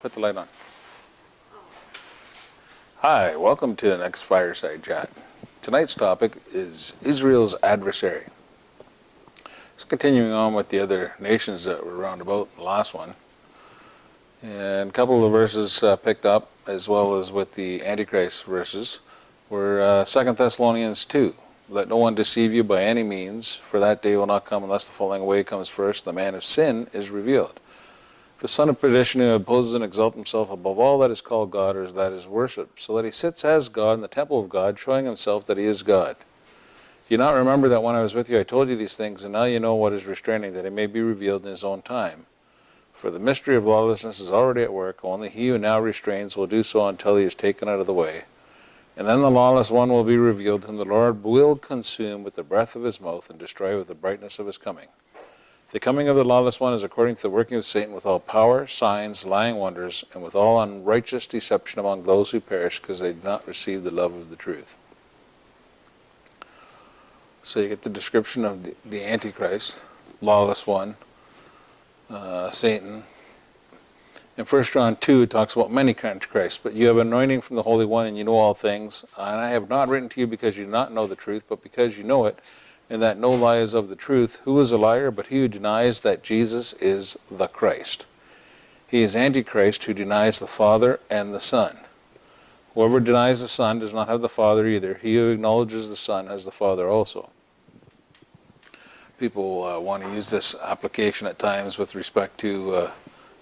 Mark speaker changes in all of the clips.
Speaker 1: put the light on. Hi, welcome to the next Fireside Chat. Tonight's topic is Israel's adversary. It's continuing on with the other nations that were round about in the last one. And a couple of the verses picked up, as well as with the Antichrist verses, were 2 Thessalonians 2. Let no one deceive you by any means, for that day will not come unless the falling away comes first, the man of sin is revealed. The son of perdition who opposes and exalts himself above all that is called God or that is worshipped, so that he sits as God in the temple of God, showing himself that he is God. Do you not remember that when I was with you I told you these things, and now you know what is restraining, that it may be revealed in his own time? For the mystery of lawlessness is already at work, only he who now restrains will do so until he is taken out of the way. And then the lawless one will be revealed, whom the Lord will consume with the breath of his mouth and destroy with the brightness of his coming. The coming of the lawless one is according to the working of Satan with all power, signs, lying wonders, and with all unrighteous deception among those who perish because they did not receive the love of the truth. So you get the description of the Antichrist, lawless one, Satan. In 1 John 2 it talks about many Antichrists, but you have anointing from the Holy One and you know all things. And I have not written to you because you do not know the truth, but because you know it, and that no lie is of the truth. Who is a liar but he who denies that Jesus is the Christ? He is Antichrist who denies the Father and the Son. Whoever denies the Son does not have the Father either. He who acknowledges the Son has the Father also. People want to use this application at times with respect to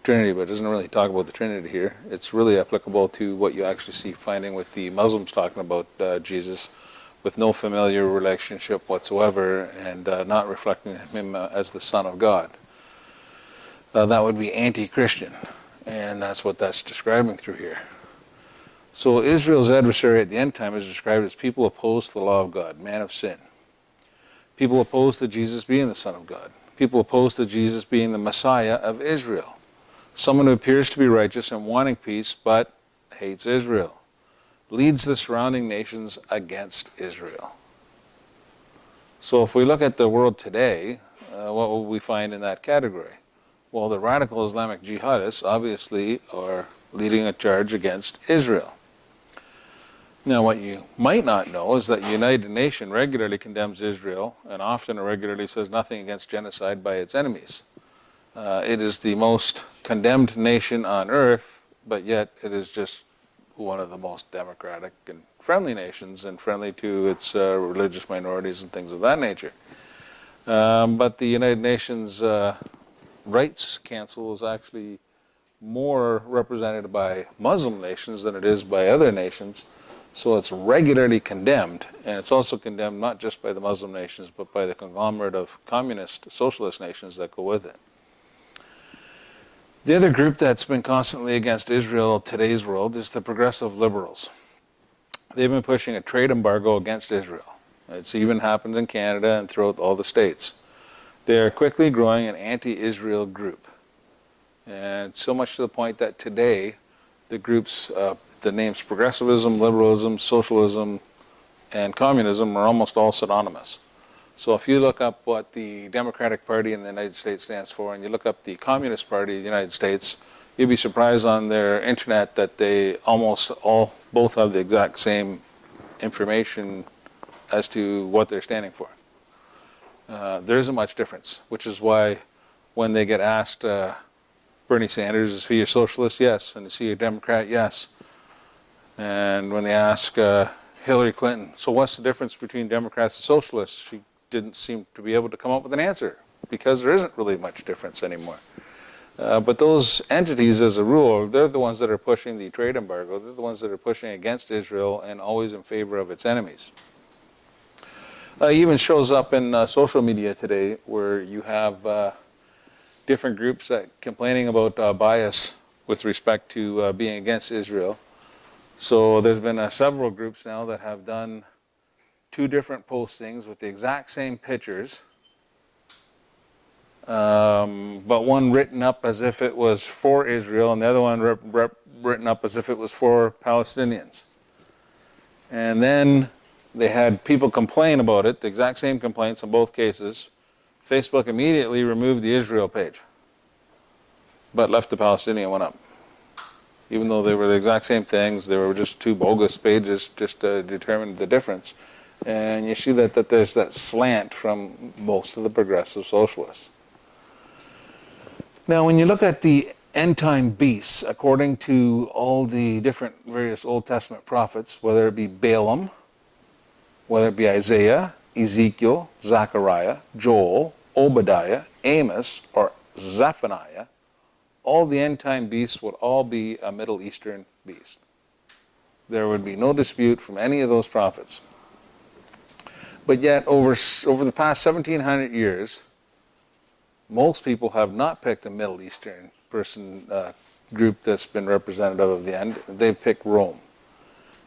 Speaker 1: Trinity, but it doesn't really talk about the Trinity here. It's really applicable to what you actually see finding with the Muslims talking about Jesus, with no familiar relationship whatsoever, and not reflecting him as the Son of God. That would be anti-Christian, and that's what that's describing through here. So Israel's adversary at the end time is described as people opposed to the law of God, man of sin. People opposed to Jesus being the Son of God. People opposed to Jesus being the Messiah of Israel. Someone who appears to be righteous and wanting peace, but hates Israel. Leads the surrounding nations against Israel. So if we look at the world today, what will we find in that category? Well, the radical Islamic jihadists obviously are leading a charge against Israel. Now what you might not know is that the United Nations regularly condemns Israel and often regularly says nothing against genocide by its enemies. It is the most condemned nation on earth, but yet it is just one of the most democratic and friendly nations, and friendly to its religious minorities and things of that nature. But the United Nations Rights Council is actually more represented by Muslim nations than it is by other nations, so it's regularly condemned, and it's also condemned not just by the Muslim nations, but by the conglomerate of communist, socialist nations that go with it. The other group that's been constantly against Israel in today's world is the progressive liberals. They've been pushing a trade embargo against Israel. It's even happened in Canada and throughout all the states. They are quickly growing an anti-Israel group. And so much to the point that today the groups, the names progressivism, liberalism, socialism, and communism are almost all synonymous. So if you look up what the Democratic Party in the United States stands for, and you look up the Communist Party of the United States, you'd be surprised on their internet that they both have the exact same information as to what they're standing for. There isn't much difference, which is why when they get asked, Bernie Sanders, is he a socialist? Yes. And is he a Democrat? Yes. And when they ask Hillary Clinton, so what's the difference between Democrats and socialists? She didn't seem to be able to come up with an answer, because there isn't really much difference anymore. But those entities, as a rule, they're the ones that are pushing the trade embargo. They're the ones that are pushing against Israel and always in favor of its enemies. Even shows up in social media today, where you have different groups that complaining about bias with respect to being against Israel. So there's been several groups now that have done 2 different postings with the exact same pictures, but one written up as if it was for Israel and the other one written up as if it was for Palestinians. And then they had people complain about it, the exact same complaints in both cases. Facebook immediately removed the Israel page, but left the Palestinian one up. Even though they were the exact same things, they were just two bogus pages just to determine the difference. And you see that there's that slant from most of the progressive socialists. Now, when you look at the end-time beasts, according to all the different various Old Testament prophets, whether it be Balaam, whether it be Isaiah, Ezekiel, Zechariah, Joel, Obadiah, Amos, or Zephaniah, all the end-time beasts would all be a Middle Eastern beast. There would be no dispute from any of those prophets. But yet, over the past 1,700 years, most people have not picked a Middle Eastern group that's been representative of the end. They've picked Rome.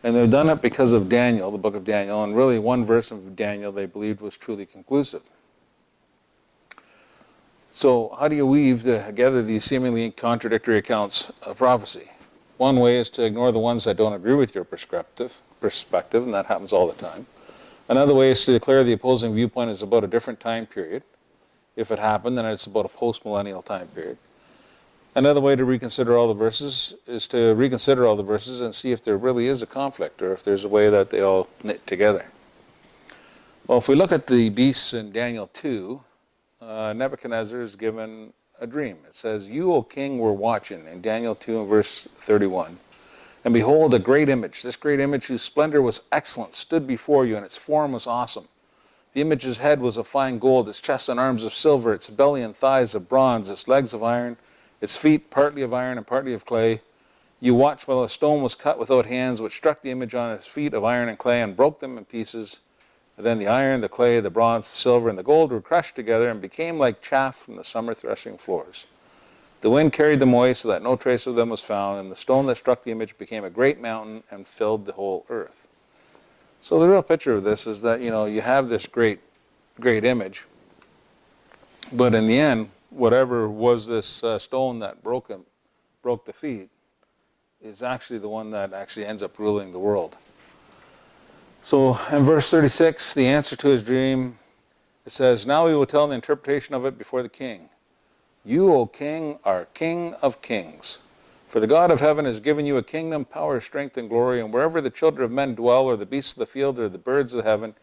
Speaker 1: And they've done it because of Daniel, the book of Daniel, and really one verse of Daniel they believed was truly conclusive. So how do you weave together these seemingly contradictory accounts of prophecy? One way is to ignore the ones that don't agree with your perspective, and that happens all the time. Another way is to declare the opposing viewpoint is about a different time period. If it happened, then it's about a post-millennial time period. Another way to reconsider all the verses is to reconsider all the verses and see if there really is a conflict, or if there's a way that they all knit together. Well, if we look at the beasts in Daniel 2, Nebuchadnezzar is given a dream. It says, "You, O king, were watching," in Daniel 2 and verse 31. "And behold, a great image, this great image whose splendor was excellent, stood before you, and its form was awesome. The image's head was of fine gold, its chest and arms of silver, its belly and thighs of bronze, its legs of iron, its feet partly of iron and partly of clay. You watched while a stone was cut without hands, which struck the image on its feet of iron and clay, and broke them in pieces. And then the iron, the clay, the bronze, the silver, and the gold were crushed together and became like chaff from the summer threshing floors. The wind carried them away so that no trace of them was found, and the stone that struck the image became a great mountain and filled the whole earth." So the real picture of this is that, you have this great image, but in the end, whatever was this stone that broke the feet, is actually the one that actually ends up ruling the world. So in verse 36, the answer to his dream, it says, "Now we will tell the interpretation of it before the king. You, O king, are king of kings. For the God of heaven has given you a kingdom, power, strength, and glory, and wherever the children of men dwell, or the beasts of the field, or the birds of heaven,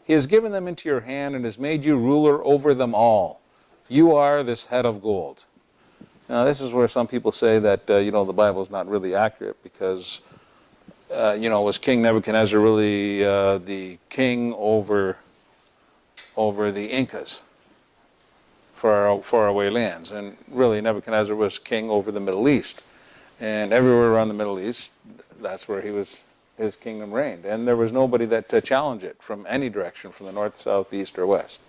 Speaker 1: he has given them into your hand and has made you ruler over them all. You are this head of gold." Now, this is where some people say that, the Bible is not really accurate because, was King Nebuchadnezzar really the king over the Incas, faraway lands? And really, Nebuchadnezzar was king over the Middle East. And everywhere around the Middle East, that's where his kingdom reigned. And there was nobody that challenged it from any direction, from the north, south, east, or west.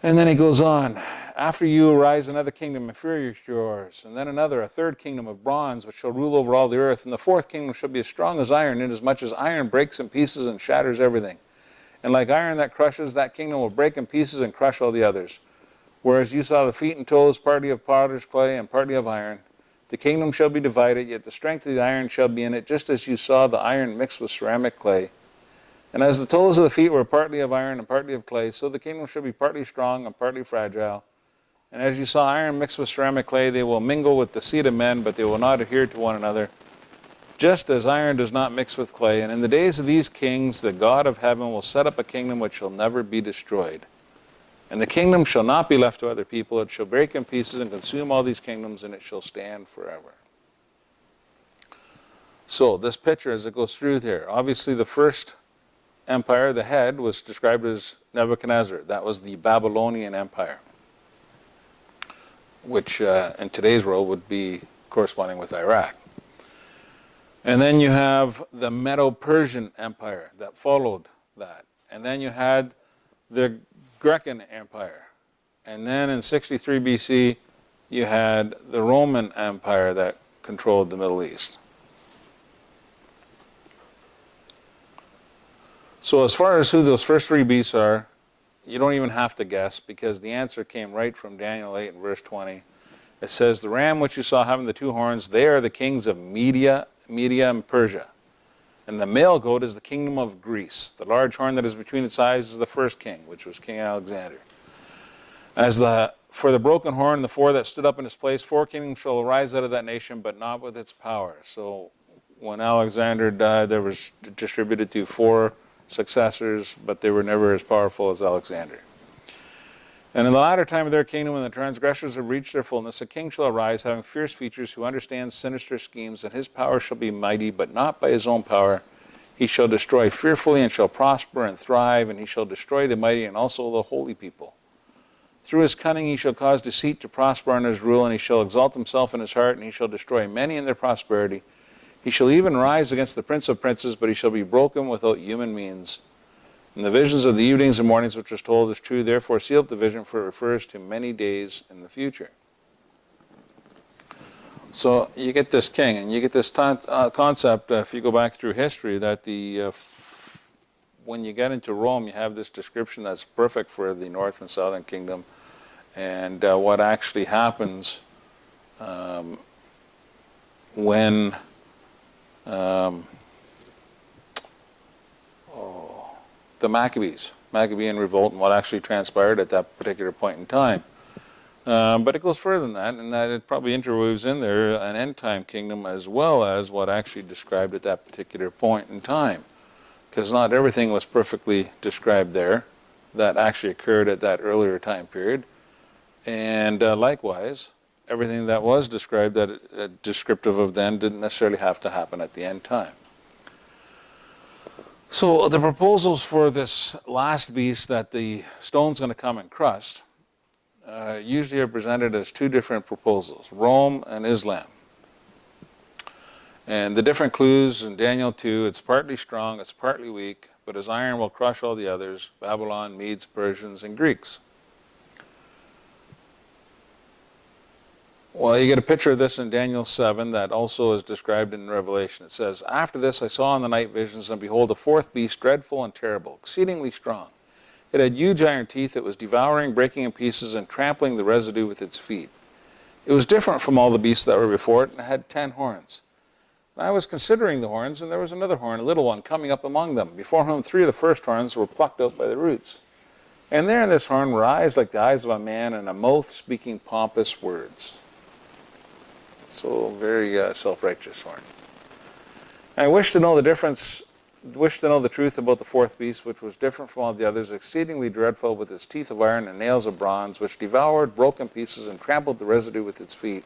Speaker 1: And then he goes on, "After you arise another kingdom inferior to yours, and then another, a third kingdom of bronze, which shall rule over all the earth. And the fourth kingdom shall be as strong as iron, inasmuch as iron breaks in pieces and shatters everything. And like iron that crushes, that kingdom will break in pieces and crush all the others. Whereas you saw the feet and toes, partly of potter's clay and partly of iron. The kingdom shall be divided, yet the strength of the iron shall be in it, just as you saw the iron mixed with ceramic clay. And as the toes of the feet were partly of iron and partly of clay, so the kingdom shall be partly strong and partly fragile. And as you saw iron mixed with ceramic clay, they will mingle with the seed of men, but they will not adhere to one another, just as iron does not mix with clay. And in the days of these kings, the God of heaven will set up a kingdom which shall never be destroyed. And the kingdom shall not be left to other people. It shall break in pieces and consume all these kingdoms, and it shall stand forever." So this picture, as it goes through here, obviously the first empire, the head, was described as Nebuchadnezzar. That was the Babylonian Empire, which in today's world would be corresponding with Iraq. And then you have the Medo-Persian Empire that followed that. And then you had the Grecan Empire. And then in 63 BC, you had the Roman Empire that controlled the Middle East. So as far as who those first three beasts are, you don't even have to guess, because the answer came right from Daniel 8 and verse 20. It says, "The ram which you saw having the two horns, they are the kings of Media and Persia. And the male goat is the kingdom of Greece. The large horn that is between its eyes is the first king, which was King Alexander. As the For the broken horn, the four that stood up in its place, 4 kingdoms shall arise out of that nation, but not with its power. So when Alexander died, there was distributed to 4 successors, but they were never as powerful as Alexander. And in the latter time of their kingdom, when the transgressors have reached their fullness, a king shall arise, having fierce features, who understands sinister schemes, and his power shall be mighty, but not by his own power. He shall destroy fearfully, and shall prosper and thrive, and he shall destroy the mighty and also the holy people. Through his cunning he shall cause deceit to prosper on his rule, and he shall exalt himself in his heart, and he shall destroy many in their prosperity. He shall even rise against the prince of princes, but he shall be broken without human means. And the visions of the evenings and mornings which was told is true, therefore seal up the vision, for it refers to many days in the future. So you get this king, and you get this concept, if you go back through history, that when you get into Rome, you have this description that's perfect for the north and southern kingdom, and what actually happens when the Maccabean revolt, and what actually transpired at that particular point in time. But it goes further than that, and that it probably interweaves in there an end-time kingdom as well as what actually described at that particular point in time. Because not everything was perfectly described there that actually occurred at that earlier time period. And likewise, everything that was described, that descriptive of then, didn't necessarily have to happen at the end time. So the proposals for this last beast that the stone's going to come and crust usually are presented as 2 different proposals, Rome and Islam. And the different clues in Daniel 2, it's partly strong, it's partly weak, but his iron will crush all the others, Babylon, Medes, Persians, and Greeks. Well, you get a picture of this in Daniel 7 that also is described in Revelation. It says, "After this I saw in the night visions, and behold, a 4th beast, dreadful and terrible, exceedingly strong. It had huge iron teeth. It was devouring, breaking in pieces, and trampling the residue with its feet. It was different from all the beasts that were before it, and it had 10 horns. And I was considering the horns, and there was another horn, a little one, coming up among them, before whom 3 of the first horns were plucked out by the roots. And there in this horn were eyes like the eyes of a man, and a mouth speaking pompous words." So very self-righteous horn. I wish to know the truth about the 4th beast, which was different from all the others, exceedingly dreadful, with its teeth of iron and nails of bronze, which devoured, broke in pieces, and trampled the residue with its feet.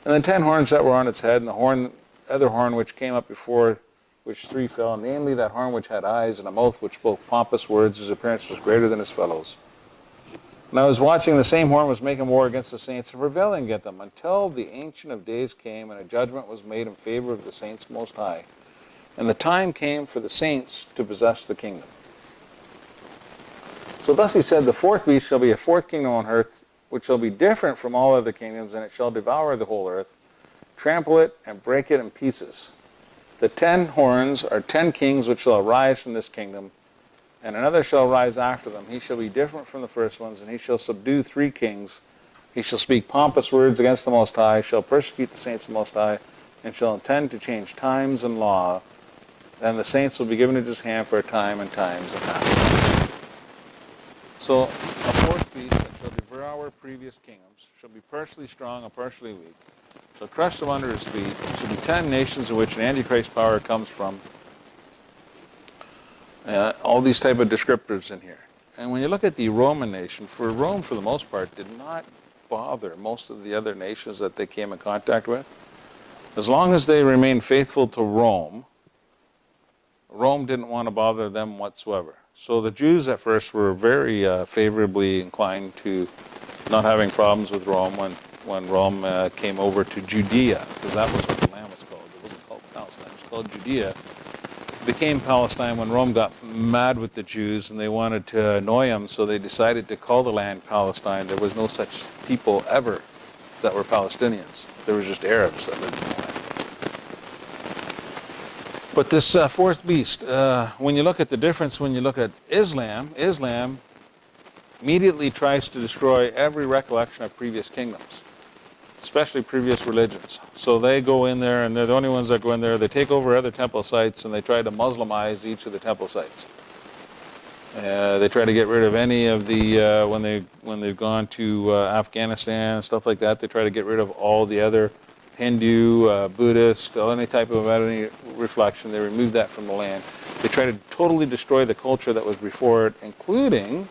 Speaker 1: And the 10 horns that were on its head, and the other horn which came up before which 3 fell, namely that horn which had eyes and a mouth which spoke pompous words, whose appearance was greater than his fellows. And I was watching, the same horn was making war against the saints and prevailing against them, until the Ancient of Days came, and a judgment was made in favor of the saints most high. And the time came for the saints to possess the kingdom. So thus he said, the 4th beast shall be a 4th kingdom on earth, which shall be different from all other kingdoms, and it shall devour the whole earth, trample it, and break it in pieces. The 10 horns are 10 kings which shall arise from this kingdom, and another shall rise after them. He shall be different from the first ones, and he shall subdue 3 kings. He shall speak pompous words against the Most High, shall persecute the saints of the Most High, and shall intend to change times and law. Then the saints will be given into his hand for a time and times and half. So a 4th beast that shall devour previous kingdoms, shall be partially strong and partially weak, shall crush them under his feet, shall be 10 nations in which an Antichrist power comes from. All these type of descriptors in here. And when you look at the Roman nation, Rome for the most part did not bother most of the other nations that they came in contact with. As long as they remained faithful to Rome, Rome didn't want to bother them whatsoever. So the Jews at first were very favorably inclined to not having problems with Rome when Rome came over to Judea, because that was what the land was called. It wasn't called Palestine, it was called Judea. Became Palestine when Rome got mad with the Jews and they wanted to annoy them, so they decided to call the land Palestine. There was no such people ever that were Palestinians. There was just Arabs that lived in the land. But this 4th beast, when you look at the difference, when you look at Islam immediately tries to destroy every recollection of previous kingdoms, especially previous religions. So they go in there, and they're the only ones that go in there. They take over other temple sites, and they try to Muslimize each of the temple sites. They try to get rid of any of the when they've gone to Afghanistan and stuff like that. They try to get rid of all the other Hindu, Buddhist, any type of any reflection. They remove that from the land. They try to totally destroy the culture that was before it, including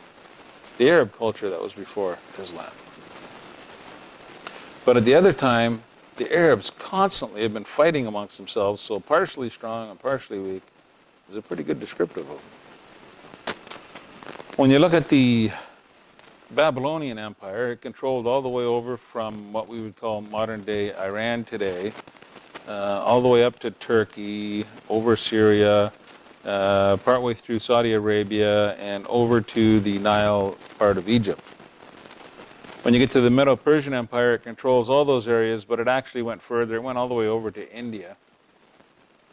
Speaker 1: the Arab culture that was before Islam. But at the other time, the Arabs constantly have been fighting amongst themselves, so partially strong and partially weak is a pretty good descriptive of them. When you look at the Babylonian Empire, it controlled all the way over from what we would call modern-day Iran today, all the way up to Turkey, over Syria, partway through Saudi Arabia, and over to the Nile part of Egypt. When you get to the Medo-Persian Empire, it controls all those areas, but it actually went further. It went all the way over to India,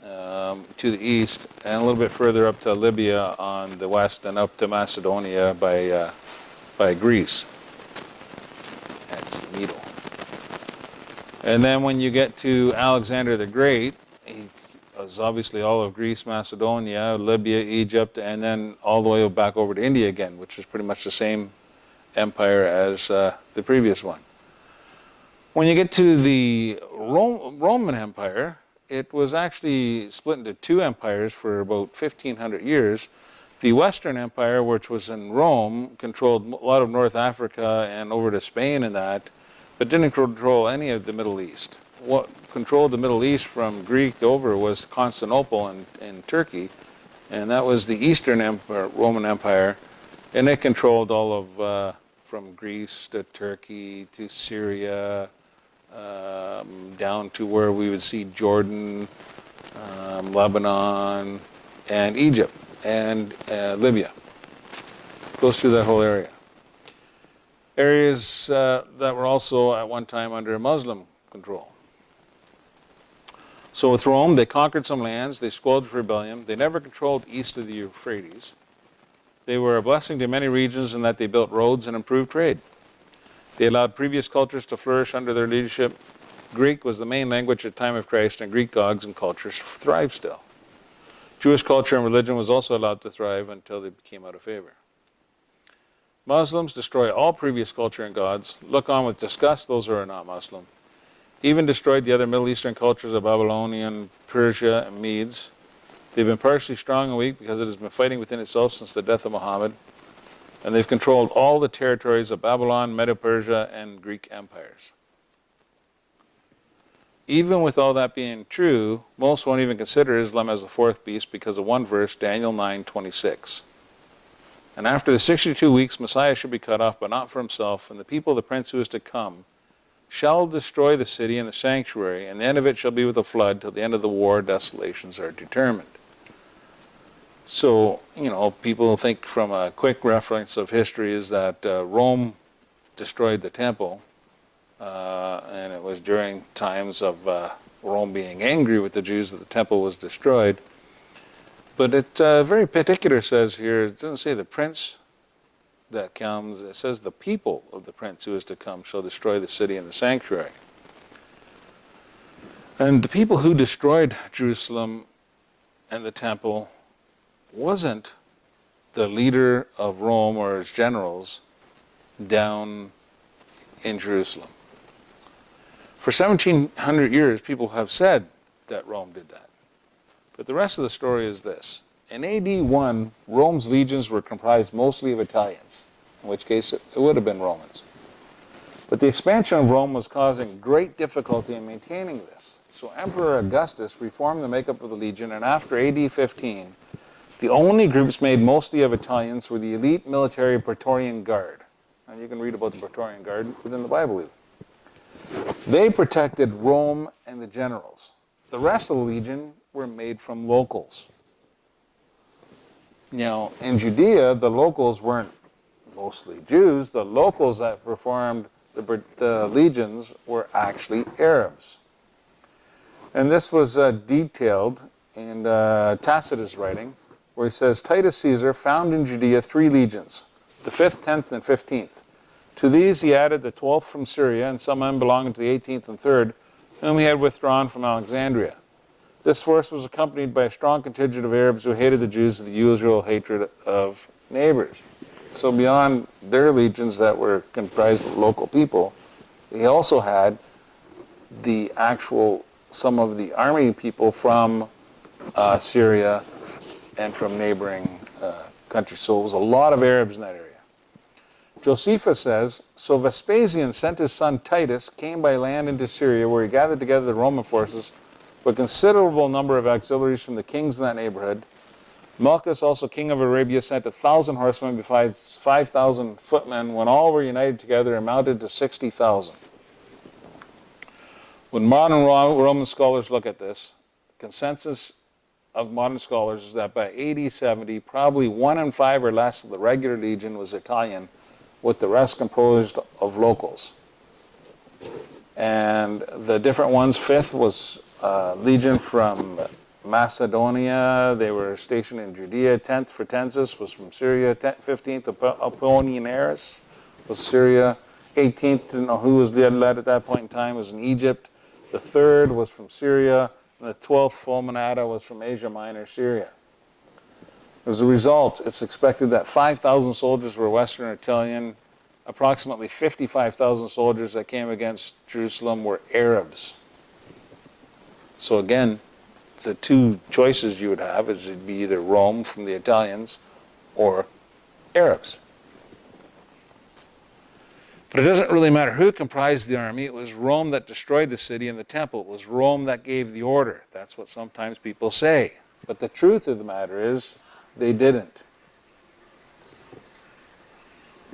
Speaker 1: to the east, and a little bit further up to Libya on the west, and up to Macedonia by Greece. That's the needle. And then when you get to Alexander the Great, he was obviously all of Greece, Macedonia, Libya, Egypt, and then all the way back over to India again, which is pretty much the same empire as the previous one. When you get to the Roman Empire, it was actually split into two empires for about 1,500 years. The Western Empire, which was in Rome, controlled a lot of North Africa and over to Spain and that, but didn't control any of the Middle East. What controlled the Middle East from Greek over was Constantinople and Turkey, and that was the Eastern Empire, Roman Empire, and it controlled all of from Greece to Turkey to Syria, down to where we would see Jordan, Lebanon, and Egypt, and Libya. Goes through that whole area. Areas that were also at one time under Muslim control. So with Rome, they conquered some lands, they squelched rebellion, they never controlled east of the Euphrates. They were a blessing to many regions in that they built roads and improved trade. They allowed previous cultures to flourish under their leadership. Greek was the main language at the time of Christ, and Greek gods and cultures thrive still. Jewish culture and religion was also allowed to thrive until they became out of favor. Muslims destroy all previous culture and gods, look on with disgust those who are not Muslim, even destroyed the other Middle Eastern cultures of Babylonian, Persia, and Medes. They've been partially strong and weak because it has been fighting within itself since the death of Muhammad, and they've controlled all the territories of Babylon, Medo-Persia, and Greek empires. Even with all that being true, most won't even consider Islam as the fourth beast because of one verse, Daniel 9:26. And after the 62 weeks, Messiah shall be cut off, but not for himself, and the people of the prince who is to come shall destroy the city and the sanctuary, and the end of it shall be with a flood. Till the end of the war, desolations are determined. So, people think from a quick reference of history is that Rome destroyed the temple, and it was during times of Rome being angry with the Jews that the temple was destroyed. But it very particular says here, it doesn't say the prince that comes, it says the people of the prince who is to come shall destroy the city and the sanctuary. And the people who destroyed Jerusalem and the temple wasn't the leader of Rome or his generals down in Jerusalem. For 1,700 years, people have said that Rome did that. But the rest of the story is this. In AD 1, Rome's legions were comprised mostly of Italians, in which case it would have been Romans. But the expansion of Rome was causing great difficulty in maintaining this. So Emperor Augustus reformed the makeup of the legion, and after AD 15, the only groups made mostly of Italians were the elite military Praetorian Guard. And you can read about the Praetorian Guard within the Bible even. They protected Rome and the generals. The rest of the legion were made from locals. Now, in Judea, the locals weren't mostly Jews. The locals that performed the legions were actually Arabs. And this was detailed in Tacitus' writing, where he says, Titus Caesar found in Judea 3 legions, the 5th, 10th, and 15th. To these he added the 12th from Syria, and some men belonging to the 18th and 3rd, whom he had withdrawn from Alexandria. This force was accompanied by a strong contingent of Arabs who hated the Jews with the usual hatred of neighbors. So beyond their legions that were comprised of local people, he also had the actual, some of the army people from Syria and from neighboring countries. So it was a lot of Arabs in that area. Josephus says, so Vespasian sent his son Titus, came by land into Syria, where he gathered together the Roman forces with a considerable number of auxiliaries from the kings in that neighborhood. Malchus, also king of Arabia, sent 1,000 horsemen besides 5,000 footmen, when all were united together and mounted to 60,000. When modern Roman scholars look at this, consensus of modern scholars is that by AD 70, probably 1 in 5 or less of the regular legion was Italian, with the rest composed of locals. And the different ones, 5th was legion from Macedonia. They were stationed in Judea. 10th, Fretensis, was from Syria. 15th, Apollinaris was Syria. 18th, didn't know who was led at that point in time, was in Egypt. The 3rd was from Syria. And the 12th, Fulminata, was from Asia Minor, Syria. As a result, it's expected that 5,000 soldiers were Western Italian. Approximately 55,000 soldiers that came against Jerusalem were Arabs. So again, the two choices you would have is it'd be either Rome from the Italians or Arabs. But it doesn't really matter who comprised the army. It was Rome that destroyed the city and the temple. It was Rome that gave the order. That's what sometimes people say. But the truth of the matter is, they didn't.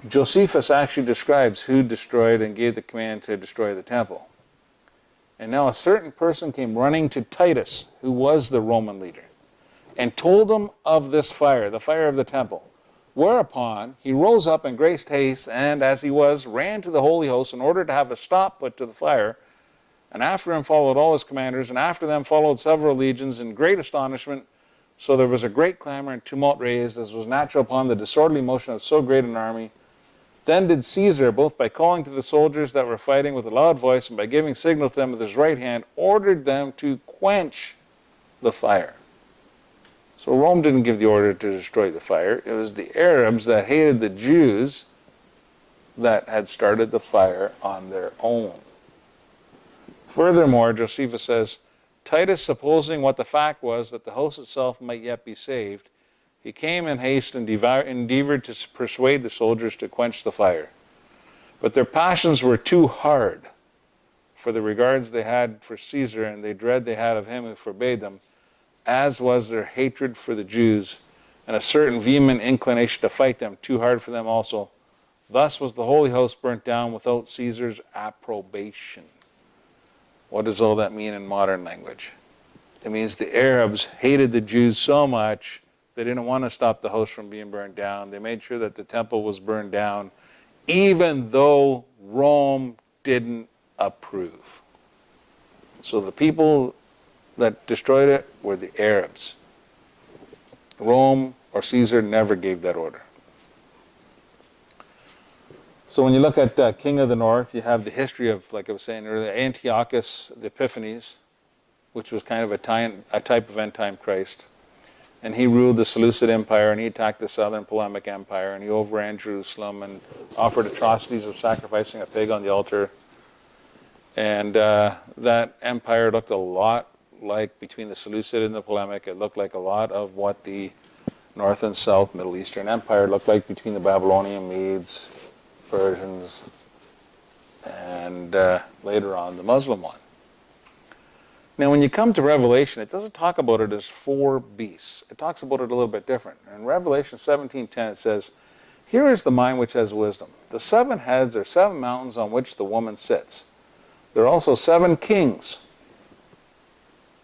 Speaker 1: Josephus actually describes who destroyed and gave the command to destroy the temple. And now a certain person came running to Titus, who was the Roman leader, and told him of this fire, the fire of the temple. Whereupon he rose up in great haste, and as he was, ran to the holy host in order to have a stop put to the fire. And after him followed all his commanders, and after them followed several legions in great astonishment. So there was a great clamor and tumult raised, as was natural upon the disorderly motion of so great an army. Then did Caesar, both by calling to the soldiers that were fighting with a loud voice, and by giving signal to them with his right hand, ordered them to quench the fire. So Rome didn't give the order to destroy the fire. It was the Arabs that hated the Jews that had started the fire on their own. Furthermore, Josephus says, Titus, supposing what the fact was, that the host itself might yet be saved, he came in haste and endeavored to persuade the soldiers to quench the fire. But their passions were too hard for the regards they had for Caesar and the dread they had of him who forbade them, as was their hatred for the Jews, and a certain vehement inclination to fight them, too hard for them also. Thus was the holy host burnt down without Caesar's approbation. What does all that mean in modern language? It means the Arabs hated the Jews so much they didn't want to stop the host from being burned down. They made sure that the temple was burned down, even though Rome didn't approve. So the people that destroyed it were the Arabs. Rome or Caesar never gave that order. So when you look at King of the North, you have the history of, like I was saying earlier, Antiochus the Epiphanes, which was kind of a type of end-time Christ. And he ruled the Seleucid Empire, and he attacked the southern Ptolemaic Empire, and he overran Jerusalem and offered atrocities of sacrificing a pig on the altar. And that empire looked a lot like, between the Seleucid and the Ptolemaic, it looked like a lot of what the North and South Middle Eastern Empire looked like between the Babylonian Medes, Persians, and later on the Muslim one. Now when you come to Revelation, it doesn't talk about it as 4 beasts. It talks about it a little bit different. In Revelation 17:10 it says, "Here is the mind which has wisdom. The 7 heads are 7 mountains on which the woman sits. There are also 7 kings.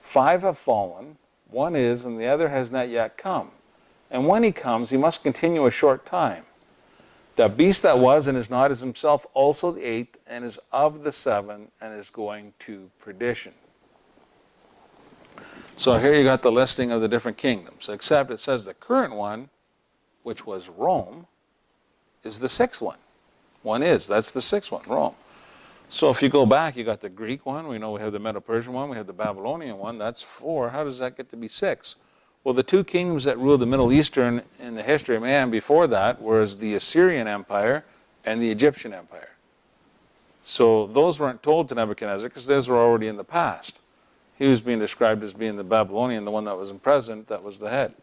Speaker 1: 5 have fallen, 1 is, and the other has not yet come. And when he comes, he must continue a short time. The beast that was and is not is himself also the 8th, and is of the 7, and is going to perdition." So here you got the listing of the different kingdoms, except it says the current one, which was Rome, is the 6th one. That's the 6th one, Rome. So if you go back, you got the Greek one, we know we have the Medo-Persian one, we have the Babylonian one, that's 4. How does that get to be 6? Well, the two kingdoms that ruled the Middle Eastern in the history of man before that was the Assyrian Empire and the Egyptian Empire. So those weren't told to Nebuchadnezzar because those were already in the past. He was being described as being the Babylonian, the one that was in present, that was the head.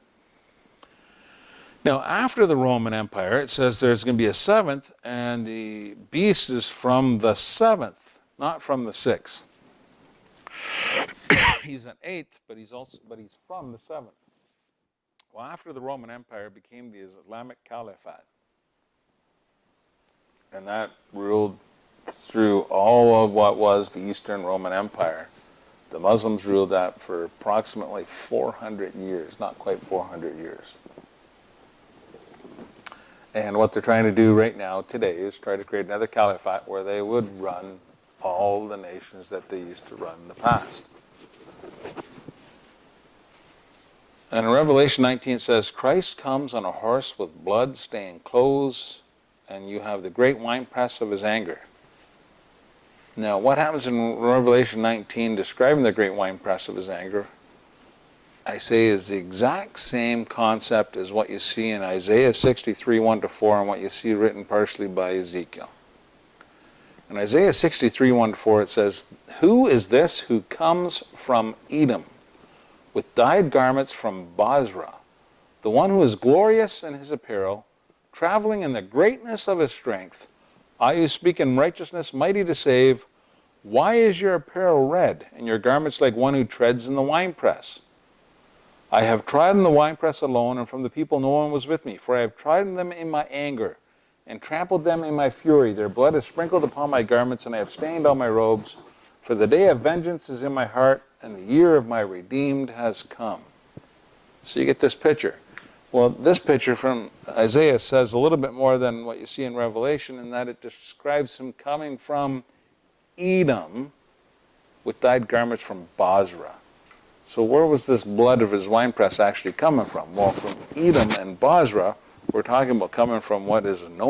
Speaker 1: Now, after the Roman Empire, it says there's going to be a seventh, and the beast is from the seventh, not from the sixth. He's an eighth, but he's from the seventh. Well, after the Roman Empire, it became the Islamic Caliphate, and that ruled through all of what was the Eastern Roman Empire. The Muslims ruled that for approximately 400 years, not quite 400 years. And what they're trying to do right now, today, is try to create another caliphate where they would run all the nations that they used to run in the past. And in Revelation 19 it says, Christ comes on a horse with blood-stained clothes, and you have the great winepress of his anger. Now, what happens in Revelation 19 describing the great winepress of his anger, I say, is the exact same concept as what you see in Isaiah 63, 1-4, and what you see written partially by Ezekiel. In Isaiah 63, 1-4, it says, Who is this who comes from Edom, with dyed garments from Basra, the one who is glorious in his apparel, traveling in the greatness of his strength? I who speak in righteousness, mighty to save. Why is your apparel red, and your garments like one who treads in the winepress? I have trodden the winepress alone, and from the people no one was with me. For I have trodden them in my anger, and trampled them in my fury. Their blood is sprinkled upon my garments, and I have stained all my robes. For the day of vengeance is in my heart, and the year of my redeemed has come. So you get this picture. Well, this picture from Isaiah says a little bit more than what you see in Revelation, in that it describes him coming from Edom with dyed garments from Basra. So where was this blood of his winepress actually coming from? Well, from Edom and Basra, we're talking about coming from what is known